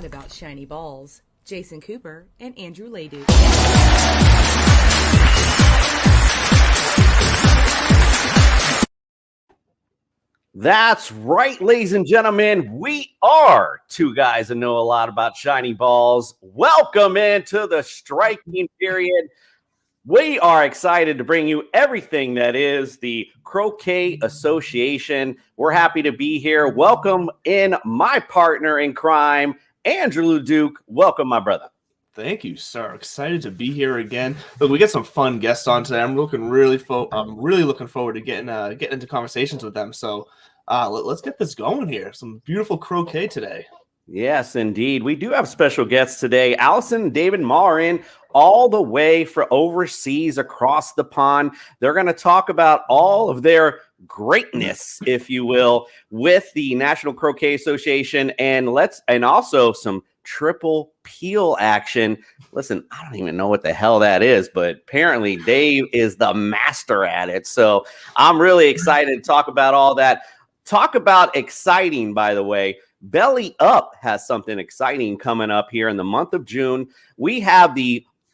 About shiny balls, Jason Cooper and Andrew Leduc. That's right, ladies and gentlemen. We are two guys that know a lot about shiny balls. Welcome into the striking period. We are excited to bring you everything that is the Croquet Association. We're happy to be here. Welcome in my partner in crime, Andrew Leduc. Welcome, my brother. Thank you, sir. Excited to be here again. Look, we get some fun guests on today. I'm really looking forward to getting into conversations with them. So let's get this going here. Some beautiful croquet today. Yes, indeed. We do have special guests today. Allison and David Maugham, all the way from overseas across the pond. They're going to talk about all of their greatness, if you will, with the National Croquet Association and also some triple peel action. Listen, I don't even know what the hell that is, but apparently Dave is the master at it. So I'm really excited to talk about all that. Talk about exciting, by the way. Belly Up has something exciting coming up here in the month of June. We have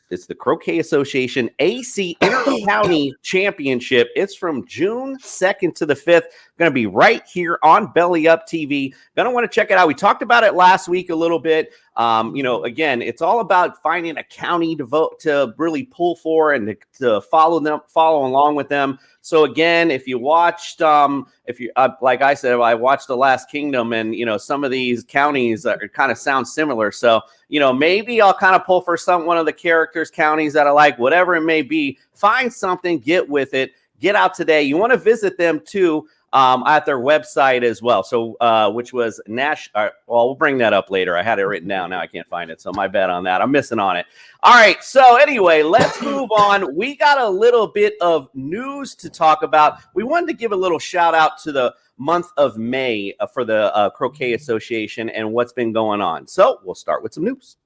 it's the Croquet Association AC Inter-County Championship. It's from June 2nd to the 5th. Going to be right here on Belly Up TV. Going to want to check it out. We talked about it last week a little bit. Again, it's all about finding a county to really pull for and to follow along with them. So again, if you watched, like I said, I watched The Last Kingdom, and some of these counties kind of sound similar. So maybe I'll kind of pull for one of the characters' counties that I like, whatever it may be. Find something, get with it, get out today. You want to visit them too. At their website as well. So, which was we'll bring that up later. I had it written down. Now I can't find it. So my bad on that. I'm missing on it. All right. So anyway, let's move on. We got a little bit of news to talk about. We wanted to give a little shout out to the month of May for the Croquet Association and what's been going on. So we'll start with some news.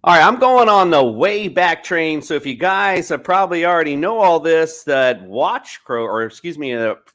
All right, I'm going on the way back train. So if you guys probably already know all this, that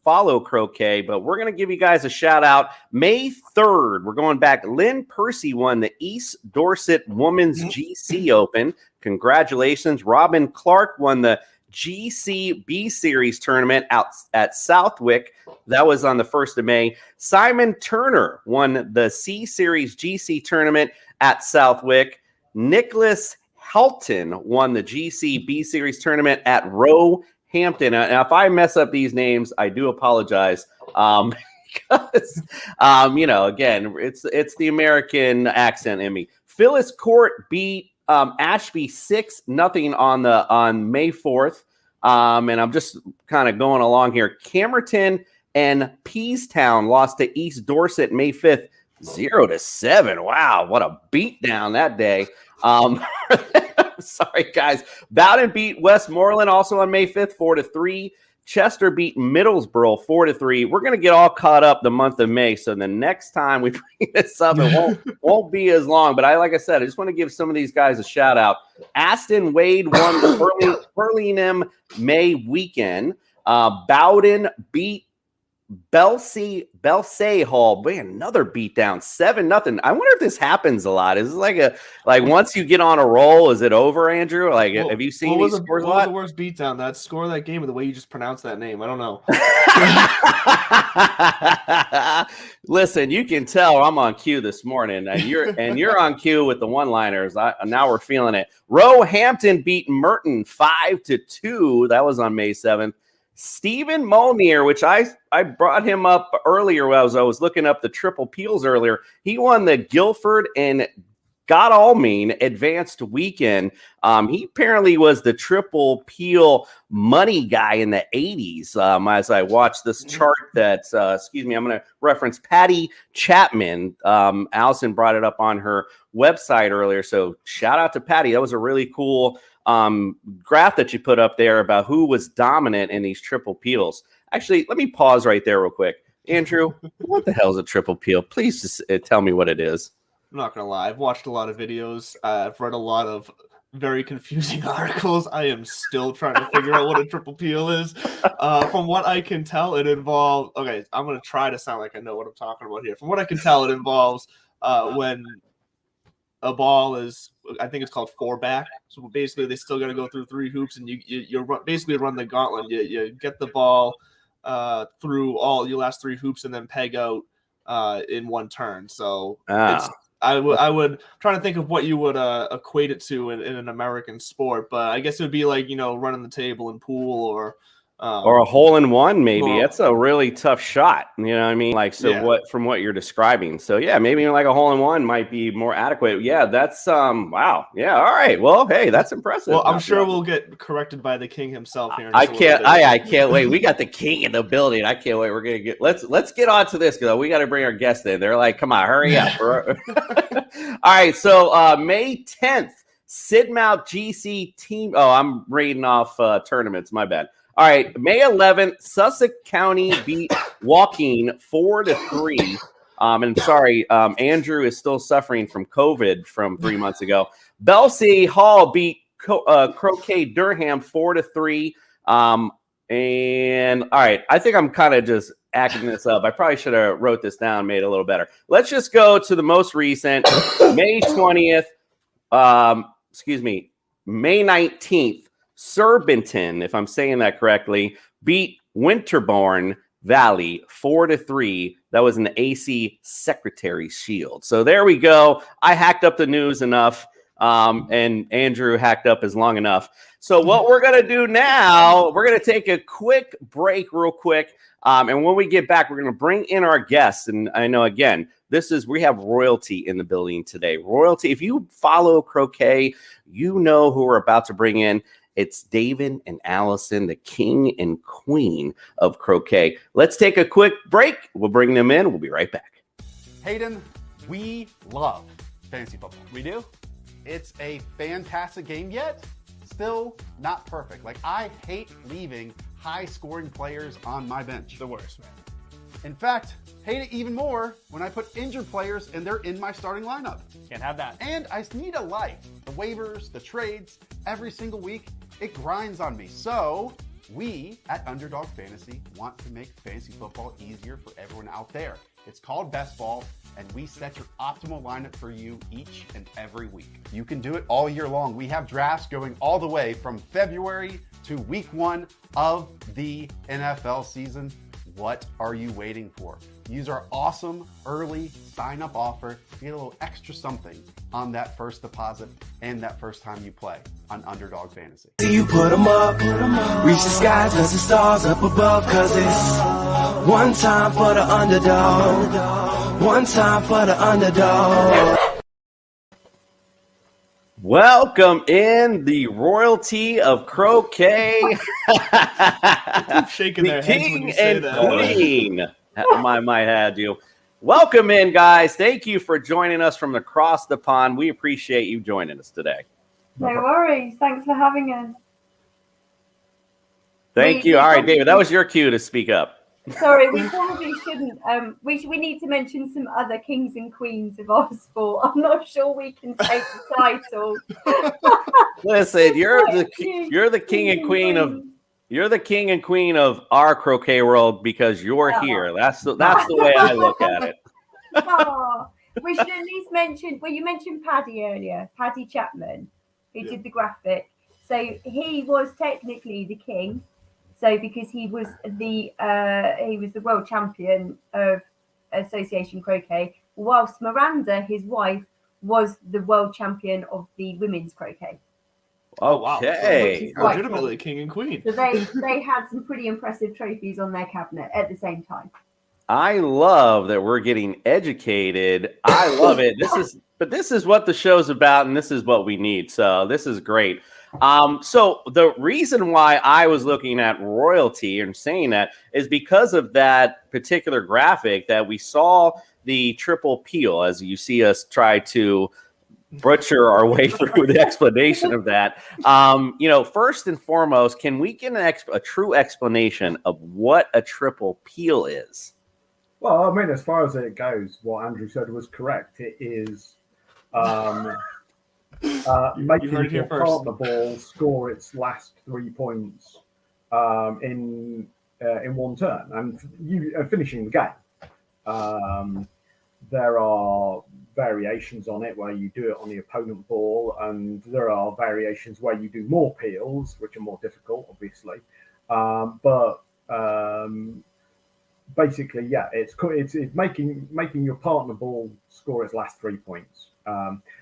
follow croquet, but we're going to give you guys a shout out. May 3rd, we're going back. Lynn Percy won the East Dorset Women's GC Open. Congratulations. Robin Clark won the GC B Series tournament out at Southwick. That was on the 1st of May. Simon Turner won the C Series GC tournament at Southwick. Nicholas Helton won the GC B Series tournament at Roehampton. Now, if I mess up these names, I do apologize. Because, again, it's the American accent in me. Phyllis Court beat Ashby 6-0 on May 4th. And I'm just kind of going along here. Camerton and Peastown lost to East Dorset May 5th. 0-7. Wow, what a beatdown that day. Sorry, guys. Bowden beat Westmoreland also on May 5th, 4-3. Chester beat Middlesbrough 4-3. We're going to get all caught up the month of May, so the next time we bring this up, it won't be as long. But I just want to give some of these guys a shout out. Aston Wade won the Hurlingham May weekend. Bowden beat Belsay Hall, man, another beatdown, 7-0. I wonder if this happens a lot. Is it like once you get on a roll, is it over, Andrew? Have you seen these scores a lot? What was the worst beatdown? That score of that game, or the way you just pronounced that name? I don't know. Listen, you can tell I'm on cue this morning, and you're on cue with the one-liners. Now we're feeling it. Roehampton beat Merton 5-2. That was on May 7th. Stephen Molnier, which I brought him up earlier as I was looking up the triple peels earlier. He won the Guilford and Godalming Advanced Weekend. He apparently was the triple peel money guy in the 80s. As I watched this chart that, I'm going to reference Patty Chapman. Allison brought it up on her website earlier. So shout out to Patty. That was a really cool graph that you put up there about who was dominant in these triple peels. Actually, let me pause right there real quick. Andrew, what the hell is a triple peel? Please just tell me what it is. I'm not going to lie. I've watched a lot of videos. I've read a lot of very confusing articles. I am still trying to figure out what a triple peel is. From what I can tell, it involves... Okay, I'm going to try to sound like I know what I'm talking about here. From what I can tell, it involves when a ball is... I think it's called four back. So basically, they still got to go through three hoops, and you basically run the gauntlet. You get the ball through all your last three hoops and then peg out in one turn. So I would try to think of what you would equate it to in an American sport, but I guess it would be like, running the table in pool or a hole in one, maybe. That's a really tough shot. You know what I mean? From what you're describing. So yeah, maybe like a hole in one might be more adequate. Yeah, that's wow. Yeah, all right. Well, hey, that's impressive. Well, I'm sure we'll get corrected by the king himself here. I can't wait. We got the king in the building. I can't wait. We're gonna get let's get on to this because we got to bring our guests in. They're like, come on, hurry up. All right, so May 10th, Sidmouth GC team. Oh, I'm reading off tournaments. My bad. All right, May 11th, Sussex County beat Woking 4-3. And sorry, Andrew is still suffering from COVID from 3 months ago. Belsey Hall beat Croquet Durham 4-3. And all right, I think I'm kind of just acting this up. I probably should have wrote this down, made it a little better. Let's just go to the most recent, May 20th. May 19th. Surbiton, if I'm saying that correctly, beat Winterbourne Valley 4-3. That was an AC Secretary Shield. So there we go. I hacked up the news enough, and Andrew hacked up his long enough. So what we're going to do now, we're going to take a quick break real quick. And when we get back, we're going to bring in our guests. And I know, again, we have royalty in the building today. Royalty. If you follow croquet, you know who we're about to bring in. It's David and Allison, the king and queen of croquet. Let's take a quick break. We'll bring them in. We'll be right back. Hayden, we love fantasy football. We do? It's a fantastic game, yet still not perfect. Like, I hate leaving high-scoring players on my bench. The worst, man. In fact, hate it even more when I put injured players and they're in my starting lineup. Can't have that. And I need a life. The waivers, the trades, every single week, it grinds on me. So we at Underdog Fantasy want to make fantasy football easier for everyone out there. It's called Best Ball, and we set your optimal lineup for you each and every week. You can do it all year long. We have drafts going all the way from February to week 1 of the NFL season. What are you waiting for? Use our awesome early sign-up offer to get a little extra something on that first deposit and that first time you play on Underdog Fantasy. You put them up, reach the skies, touch the stars up above, cause it's one time for the underdog, one time for the underdog. Welcome in the royalty of croquet. Shaking their heads when you say that. Queen. I might had you. Welcome in, guys. Thank you for joining us from across the pond. We appreciate you joining us today. No worries. Thanks for having us. Thank you. All right, David, that was your cue to speak up. Sorry, we probably shouldn't. We need to mention some other kings and queens of our sport. I'm not sure we can take the title. Listen, you're the king and queen of. You're the king and queen of our croquet world because you're here. That's the way I look at it. We should at least mention. Well, you mentioned Paddy earlier, Paddy Chapman, who did the graphic. So he was technically the king. So because he was the world champion of Association Croquet, whilst Miranda, his wife, was the world champion of the women's croquet. Oh wow! Okay. So legitimately king and queen. So they had some pretty impressive trophies on their cabinet at the same time. I love that we're getting educated. I love it. This is what the show's about, and this is what we need. So this is great. So the reason why I was looking at royalty and saying that is because of that particular graphic that we saw the triple peel, as you see us try to butcher our way through the explanation of that. First and foremost, can we get a true explanation of what a triple peel is? Well, I mean, as far as it goes, what Andrew said was correct. It is making your partner ball score its last 3 points in one turn and finishing the game. There are variations on it where you do it on the opponent ball, and there are variations where you do more peels, which are more difficult, obviously. Basically, yeah, it's making your partner ball score its last 3 points.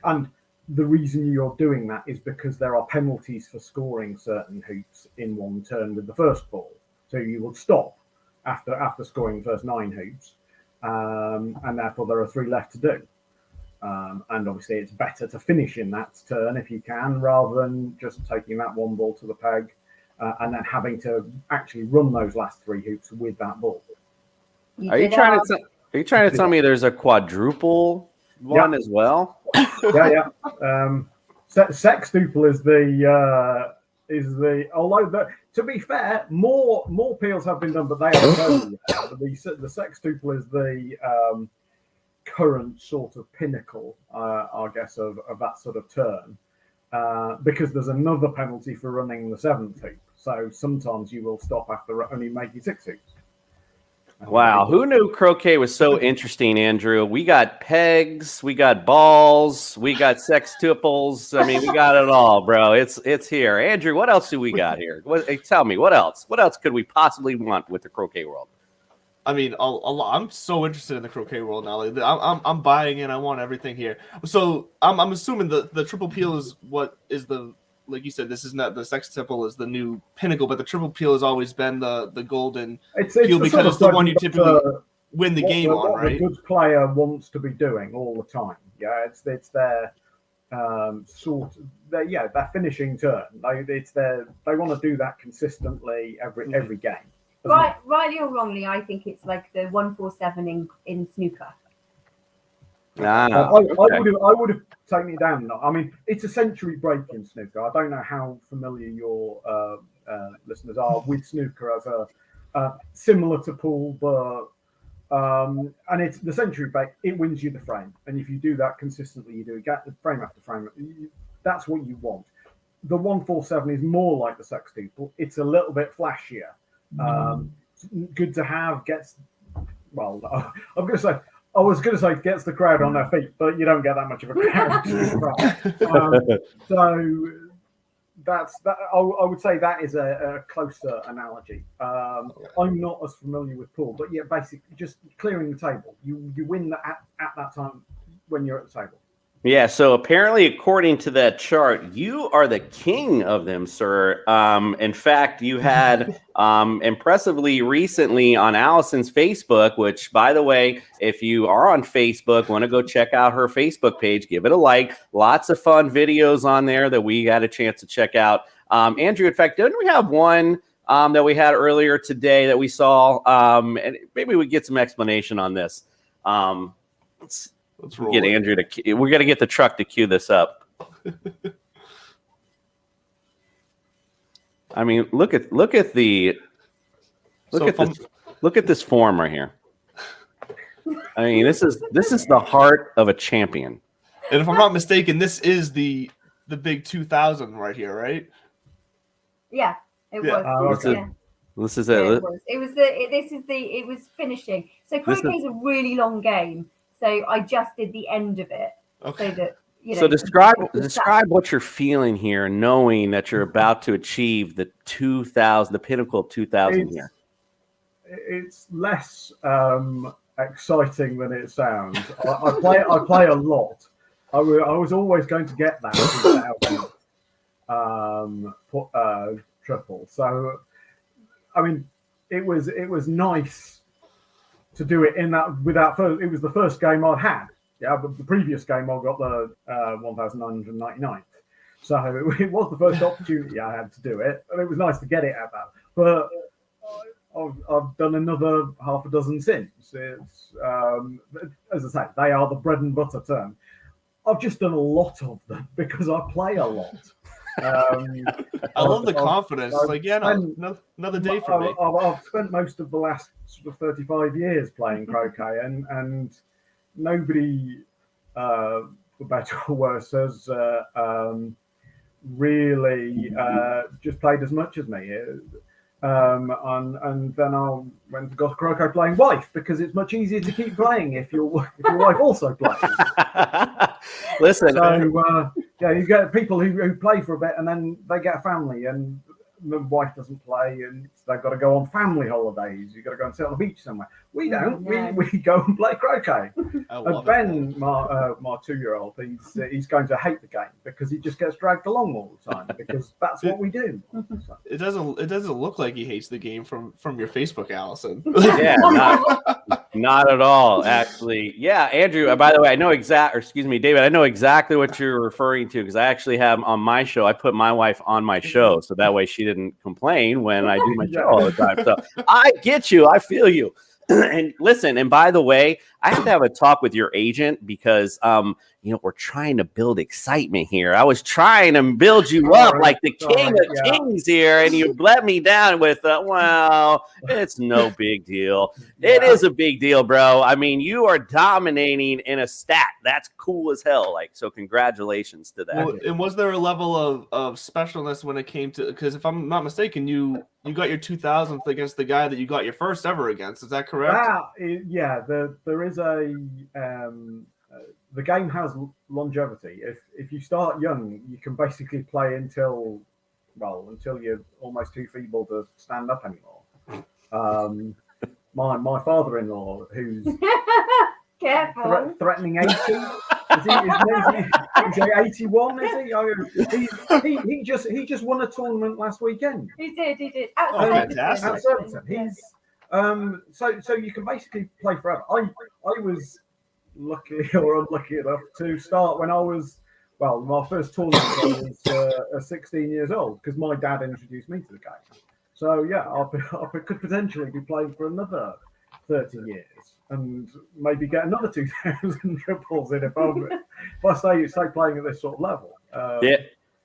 And the reason you're doing that is because there are penalties for scoring certain hoops in one turn with the first ball. So you will stop after scoring the first 9 hoops, and therefore there are 3 left to do. And obviously, it's better to finish in that turn if you can, rather than just taking that one ball to the peg and then having to actually run those last 3 hoops with that ball. Are you trying to tell me there's a quadruple one as well? Yeah. Sextuple is the although to be fair, more peels have been done, but they aren't over yet. The sextuple is the current sort of pinnacle, I guess, of that sort of turn, because there's another penalty for running the 7th hoop. So sometimes you will stop after only making 6 hoops. Wow, who knew croquet was so interesting, Andrew? We got pegs, we got balls, we got sextuples. I mean, we got it all, bro. It's here. Andrew, what else do we got here? Tell me, what else? What else could we possibly want with the croquet world? I mean, a lot. I'm so interested in the croquet world now. Like, I'm buying in. I want everything here. So I'm assuming the triple peel is what is the, like you said, this is not the sextuple is the new pinnacle, but the triple peel has always been the golden peel because it's the one you typically win the game on, right? The good player wants to be doing all the time. Yeah, it's their their finishing turn. They want to do that consistently every game. Rightly or wrongly, I think it's like the 147 in snooker. I would have taken it down. I mean, it's a century break in snooker. I don't know how familiar your listeners are with snooker as a similar to pool, but and it's the century break. It wins you the frame, and if you do that consistently, you do get the frame after frame. That's what you want. The 147 is more like the sextuple. It's a little bit flashier. Good to have. I was going to say gets the crowd on their feet, but you don't get that much of a crowd. So that's that. I would say that is a closer analogy. I'm not as familiar with pool, but yeah, basically just clearing the table. You win at that time when you're at the table. Yeah, so apparently, according to that chart, you are the king of them, sir. In fact, you had impressively recently on Allison's Facebook, which, by the way, if you are on Facebook, want to go check out her Facebook page, give it a like. Lots of fun videos on there that we had a chance to check out. Andrew, in fact, didn't we have one that we had earlier today that we saw? And maybe we get some explanation on this. Let's get Andrew to. We got to get the truck to cue this up. I mean, look at this form right here. I mean, this is the heart of a champion. And if I'm not mistaken, this is the big 2000 right here, right? Yeah, it was. This is it. It was finishing. So croquet is a really long game. So I just did the end of it. Okay. So that So describe what you're feeling here, knowing that you're about to achieve the 2000, the pinnacle of 2000 here. It's less exciting than it sounds. I play a lot. I was always going to get that 2000. triple. So, I mean, it was nice to do it in that without first. It was the first game I'd had. Yeah, but the previous game I got the 1999th. So it was the first opportunity I had to do it, and it was nice to get it at that. But I've done another half a dozen since. It's as I say, they are the bread and butter term. I've just done a lot of them because I play a lot. I love the confidence. It's like, yeah, no, another day for me. I've spent most of the last sort of 35 years playing croquet, and nobody, for better or worse, has really just played as much as me. And then I went to got a croquet playing wife because it's much easier to keep playing if your wife also plays. Listen, so yeah, you get people who play for a bit and then they get a family and the wife doesn't play and they've got to go on family holidays. You've got to go and sit on the beach somewhere. We don't. We go and play croquet. And Ben, my 2-year-old, he's going to hate the game because he just gets dragged along all the time because that's what we do. It doesn't look like he hates the game from your Facebook, Allison. Yeah, not at all, actually. Yeah, Andrew, by the way, David, I know exactly what you're referring to because I actually have on my show, I put my wife on my show so that way she didn't complain when I do my show all the time. So I get you. I feel you. And listen, and by the way, I have to have a talk with your agent because, we're trying to build excitement here. I was trying to build you up like the king of kings here, and you let me down with, well, it's no big deal. It is a big deal, bro. I mean, you are dominating in a stat. That's cool as hell. Like, so congratulations to that. Well, and was there a level of specialness when it came to, because if I'm not mistaken, you got your 2000th against the guy that you got your first ever against. Is that correct? Yeah, there is the game has longevity. If you start young, you can basically play until you're almost too feeble to stand up anymore. My father-in-law, who's careful threatening 80. Is he 81? Is he? He just won a tournament last weekend. He did. Fantastic. He's so you can basically play forever. I was lucky or unlucky enough to start when I was my first tournament I was 16 years old because my dad introduced me to the game. So yeah, I could potentially be playing for another 30 years and maybe get another 2,000 triples in if I stay playing at this sort of level. Yeah.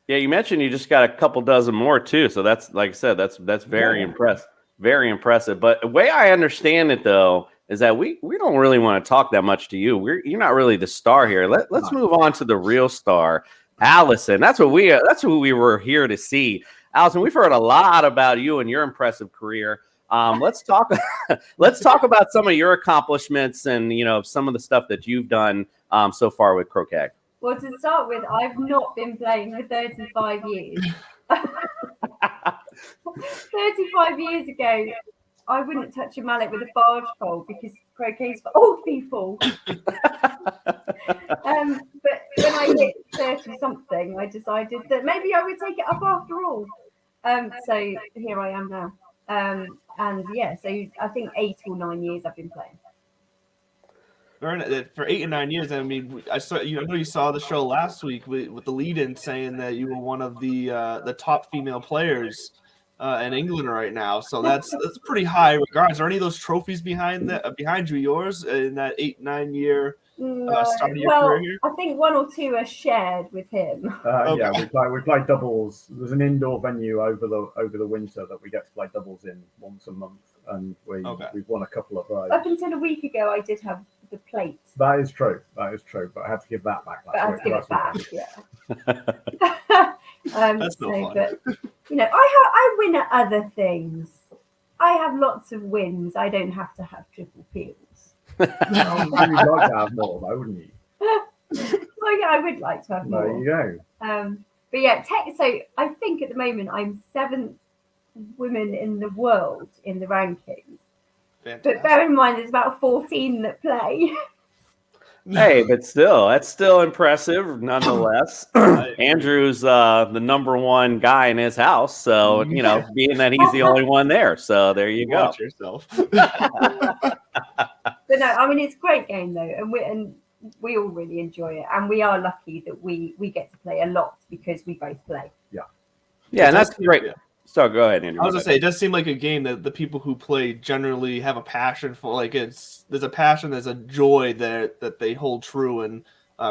You mentioned you just got a couple dozen more too. So that's, like I said, that's very impressive. Very impressive. But the way I understand it, though, is that we don't really want to talk that much to you. You're not really the star here. Let's move on to the real star, Allison. That's what we were here to see. Allison, we've heard a lot about you and your impressive career. Let's talk about some of your accomplishments and some of the stuff that you've done so far with croquet. Well, to start with, I've not been playing for 35 years. 35 years ago, I wouldn't touch a mallet with a barge pole because croquet's for old people. But when I hit 30-something, I decided that maybe I would take it up after all. So here I am now. And yeah, so I think 8 or 9 years I've been playing. For 8 and 9 years, I mean, I know you saw the show last week with the lead-in saying that you were one of the top female players in England right now. So that's pretty high regards. Are any of those trophies behind you yours in that 8-9 year start of your career here? I think 1 or 2 are shared with him. Okay. Yeah, we play doubles. There's an indoor venue over the winter that we get to play doubles in once a month, and we've won a couple of those. Up until a week ago, I did have the plate. That is true, but I had to give that back. But I had to give it back. Yeah. That's no fun. But I win at other things. I have lots of wins. I don't have to have triple peels. You'd like to have more, though, wouldn't you? Well, yeah, I would like to have more. There you go. But yeah, so I think at the moment I'm 7th women in the world in the rankings. Fantastic. But bear in mind, there's about 14 that play. Hey, but still, that's still impressive nonetheless. Andrew's the number one guy in his house, so being that he's the only one there, so there you go. Watch yourself. But no, I mean it's a great game though, and we all really enjoy it, and we are lucky that we get to play a lot because we both play. Yeah, and that's great. Yeah. So go ahead, Andrew. I was gonna say, it does seem like a game that the people who play generally have a passion for. Like there's a passion, there's a joy there that they hold true and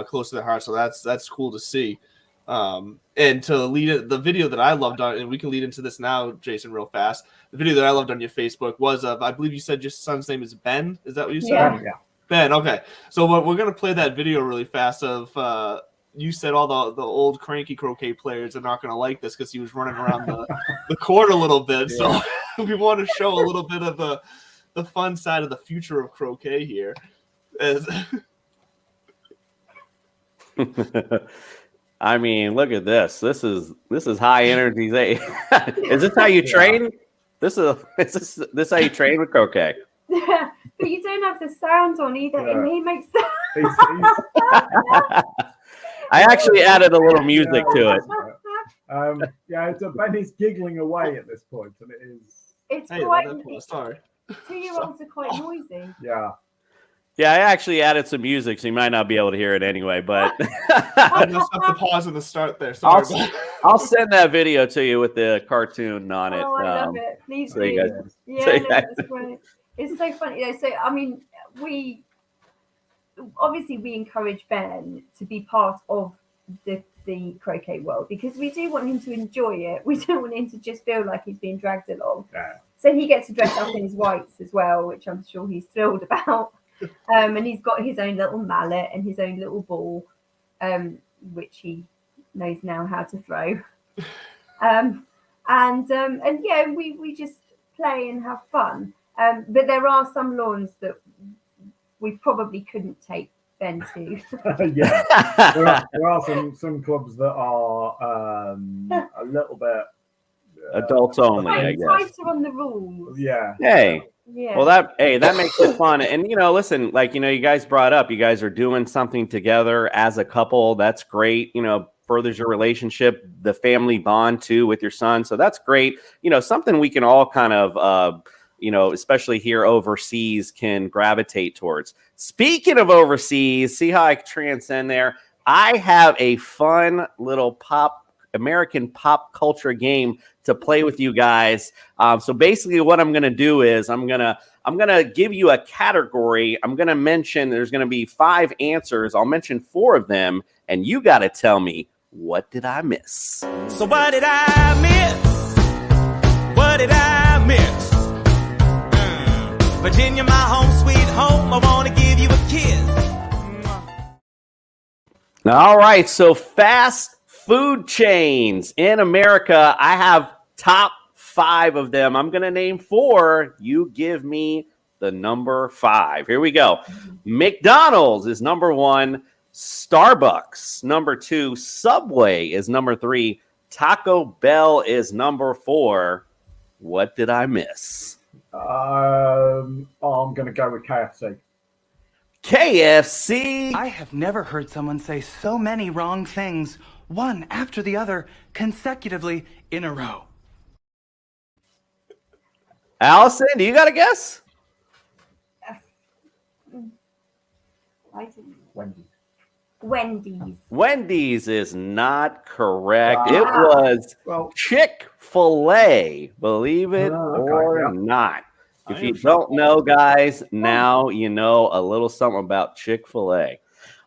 close to their heart. So that's cool to see. And to lead it, the video that I loved on, and we can lead into this now, Jason, real fast. The video that I loved on your Facebook was of, I believe you said your son's name is Ben. Is that what you said? Yeah. Ben. Okay. So we're gonna play that video really fast of. You said all the old cranky croquet players are not going to like this because he was running around the court a little bit. Yeah. So we want to show a little bit of the fun side of the future of croquet here. I mean, look at this. This is high energy. Is this how you train? Is this how you train with croquet? But you don't have the sound on either, and he makes I actually added a little music to it. Ben is giggling away at this point, and it is. It's quite. Sorry. 2-year-olds are quite noisy. Yeah. Yeah, I actually added some music, so you might not be able to hear it anyway. But I just have to pause in the start there. Sorry. I'll send that video to you with the cartoon on it. Oh, I love it. Please so do. You guys, yeah, so no, that's great. It's so funny. So I mean, we encourage Ben to be part of the croquet world because we do want him to enjoy it. We don't want him to just feel like he's being dragged along. Yeah. So he gets to dress up in his whites as well, which I'm sure he's thrilled about. And he's got his own little mallet and his own little ball, which he knows now how to throw. And yeah, we just play and have fun. But there are some lawns that we probably couldn't take Ben to. Yeah, there are some clubs that are a little bit adults only, I guess. Tighter on the rules. Yeah. Hey. Yeah. Well, that makes it fun. And listen, like you guys brought up, you guys are doing something together as a couple. That's great. Furthers your relationship, the family bond too with your son. So that's great. Something we can all kind of especially here overseas, can gravitate towards. Speaking of overseas, see how I transcend there? I have a fun little American pop culture game to play with you guys. So basically what I'm going to do is I'm going to give you a category. I'm going to mention there's going to be 5 answers. I'll mention 4 of them, and you got to tell me, what did I miss? So what did I miss? What did I miss? Virginia, my home, sweet home, I want to give you a kiss. All right, so fast food chains in America. I have top 5 of them. I'm going to name 4. You give me the number 5. Here we go. McDonald's is number 1. Starbucks, number 2. Subway is number 3. Taco Bell is number 4. What did I miss? I'm going to go with KFC. KFC. I have never heard someone say so many wrong things, one after the other, consecutively in a row. Allison, do you got a guess? Wendy's is not correct. It was Chick-fil-A, believe it or not. If you don't know, guys, now you know a little something about Chick-fil-A.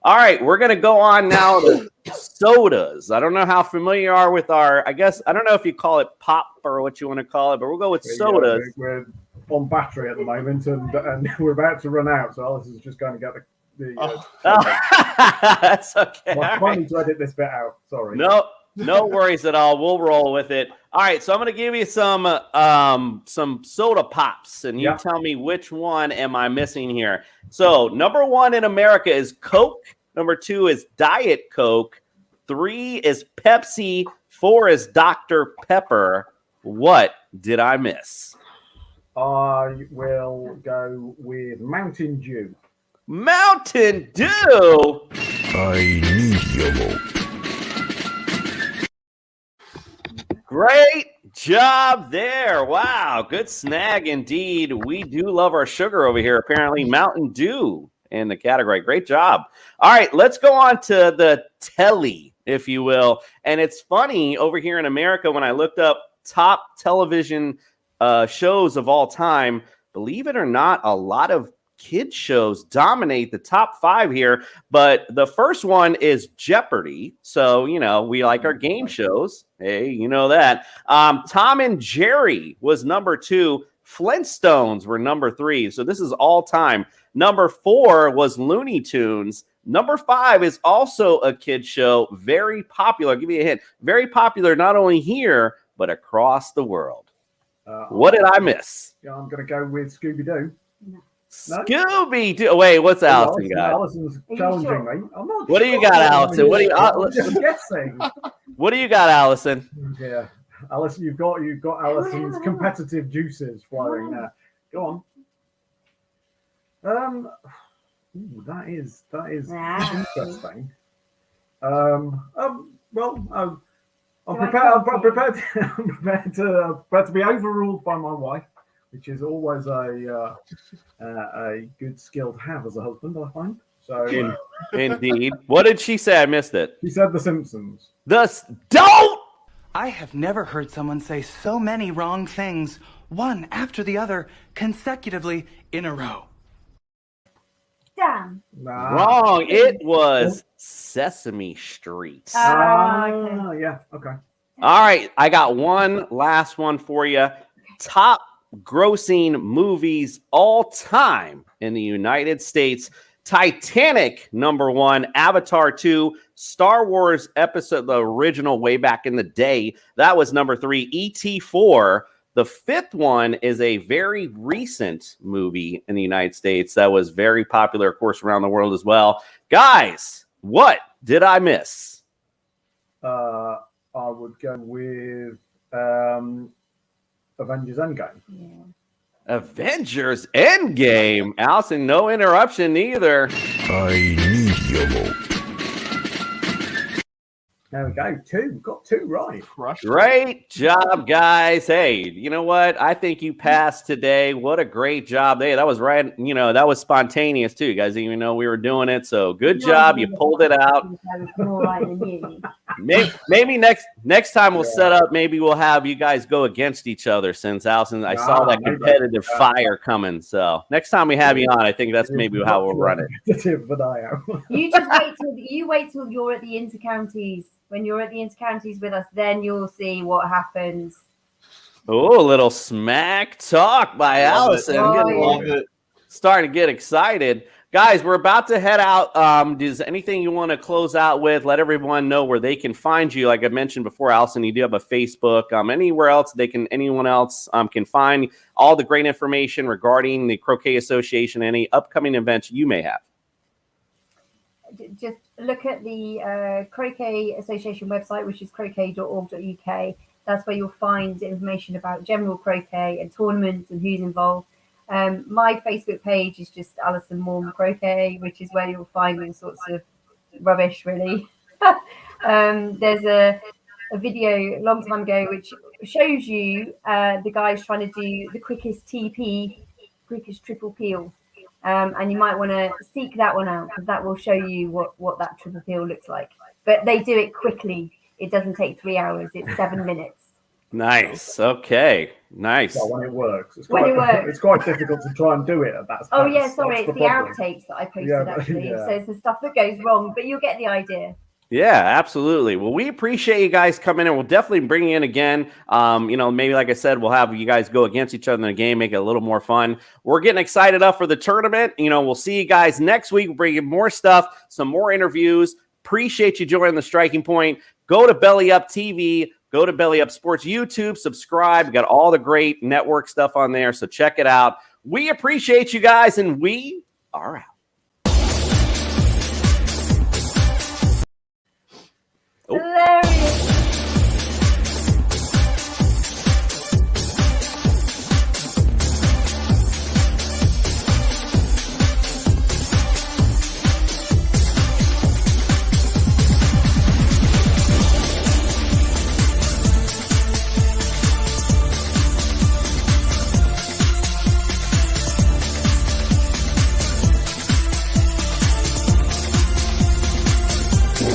All right, we're going to go on now to sodas. I don't know how familiar you are with I don't know if you call it pop or what you want to call it, but we'll go with sodas. We're on battery at the moment, and we're about to run out, so Alice is just going to get That's okay. I need to edit this bit out. Sorry. No worries at all. We'll roll with it. All right, so I'm going to give you some soda pops, and you tell me which one am I missing here. So number 1 in America is Coke. Number 2 is Diet Coke. 3 is Pepsi. 4 is Dr. Pepper. What did I miss? I will go with Mountain Dew. Mountain Dew. I need yellow. Great job there. Wow, good snag indeed. We do love our sugar over here. Apparently, Mountain Dew in the category. Great job. All right, let's go on to the telly, if you will. And it's funny over here in America when I looked up top television shows of all time, believe it or not, a lot of kids shows dominate the top 5 here, but the first one is Jeopardy. So, you know, we like our game shows. Hey, you know that. Tom and Jerry was number 2. Flintstones were number 3. So this is all time. Number 4 was Looney Tunes. Number 5 is also a kid show. Very popular. I'll give you a hint. Very popular not only here, but across the world. What did I miss? Yeah, I'm going to go with Scooby-Doo. No. Scooby-Doo. Wait, what's Allison got? Allison's challenging sure? me. I'm not What do you got, Allison? What do you? I'm just guessing. What do you got, Allison? Yeah, Allison, you've got Allison's competitive juices flowing there. Go on. Ooh, that is interesting. Well, I'm prepared to be overruled by my wife, which is always a good skill to have as a husband, I find. So Indeed. What did she say? I missed it. She said The Simpsons. Don't! I have never heard someone say so many wrong things, one after the other, consecutively in a row. Damn. Nah. Wrong. It was Sesame Street. Okay. Yeah, okay. All right. I got one last one for you. Top grossing movies all time in the United States. Titanic, number 1. Avatar 2. Star Wars episode, the original way back in the day. That was number 3. E.T. 4. The 5th one is a very recent movie in the United States that was very popular, of course, around the world as well. Guys, what did I miss? I would go with Avengers Endgame. Yeah. Avengers Endgame. Allison, no interruption either. I need yellow. There we go. 2. Got 2 right. Great job, guys. Hey, you know what? I think you passed today. What a great job. Hey, that was right. You know, that was spontaneous too. You guys didn't even know we were doing it. So good job. You pulled it out. Maybe next time we'll set up. Maybe we'll have you guys go against each other since Allison. I saw that competitive fire coming. So next time we have you on, I think that's maybe how we'll run it. You just wait till you're at the intercounties. When you're at the intercounties with us, then you'll see what happens. Oh, a little smack talk by Allison. Starting to get excited. Guys, we're about to head out. Is anything you want to close out with? Let everyone know where they can find you. Like I mentioned before, Allison, you do have a Facebook. Anywhere else anyone else can find all the great information regarding the Croquet Association, any upcoming events you may have. Just look at the Croquet Association website, which is croquet.org.uk. That's where you'll find information about general croquet and tournaments and who's involved. My Facebook page is just Allison Maugham Croquet, which is where you'll find all sorts of rubbish, really. There's a video a long time ago which shows you the guys trying to do the quickest TP, quickest triple peel. And you might want to seek that one out because that will show you what that triple peel looks like. But they do it quickly. It doesn't take 3 hours. It's 7 minutes. Nice. Okay. Nice. Well, when it works. It's quite difficult to try and do it at that. Oh, yeah. Sorry. It's the outtakes that I posted, actually. Yeah. So it's the stuff that goes wrong. But you'll get the idea. Yeah, absolutely. Well, we appreciate you guys coming in. We'll definitely bring you in again. Maybe like I said, we'll have you guys go against each other in the game, make it a little more fun. We're getting excited up for the tournament. We'll see you guys next week. We'll bring you more stuff, some more interviews. Appreciate you joining the Striking Point. Go to Belly Up TV, go to Belly Up Sports YouTube, subscribe. We got all the great network stuff on there, so check it out. We appreciate you guys, and we are out. Oh.